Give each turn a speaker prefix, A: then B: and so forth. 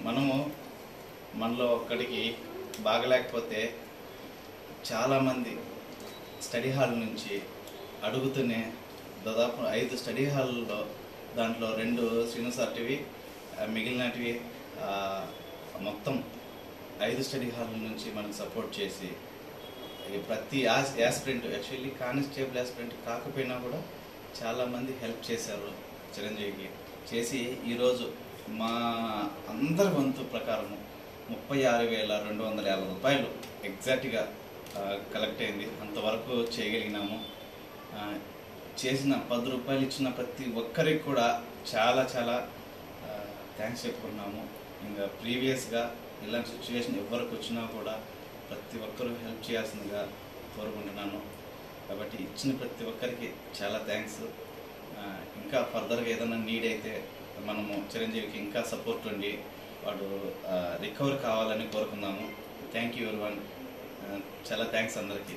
A: మనము మనలో ఒక్కడికి బాగలేకపోతే చాలామంది స్టడీ హాల్ నుంచి అడుగుతూనే దాదాపు 5 స్టడీ హాల్లో దాంట్లో 2 శ్రీనివాస్ ఆర్టివి, మిగిలినటివి మొత్తం 5 స్టడీ హాల్ నుంచి మనకు సపోర్ట్ చేసి ప్రతి యాస్పిరెంట్ యాక్చువల్లీ కానిస్టేబుల్ యాస్పిరెంట్ కాకపోయినా కూడా చాలామంది హెల్ప్ చేశారు చిరంజీవికి. చేసి ఈరోజు మా అందరి వంతు ప్రకారము 36,250 రూపాయలు ఎగ్జాక్ట్గా కలెక్ట్ అయింది. అంతవరకు చేయగలిగినాము. చేసిన 10 రూపాయలు ఇచ్చిన ప్రతి ఒక్కరికి కూడా చాలా చాలా థ్యాంక్స్ చెప్పుకున్నాము. ఇంకా ప్రీవియస్గా ఇలాంటి సిచ్యువేషన్ ఎవరికి వచ్చినా కూడా ప్రతి ఒక్కరూ హెల్ప్ చేయాల్సిందిగా కోరుకుంటున్నాను. కాబట్టి ఇచ్చిన ప్రతి ఒక్కరికి చాలా థ్యాంక్స్. ఇంకా ఫర్దర్గా ఏదైనా నీడ్ అయితే మనము చిరంజీవికి ఇంకా సపోర్ట్ ఉండి వాడు రికవర్ కావాలని కోరుకుందాము. Thank you everyone. చాలా థ్యాంక్స్ అందరికీ.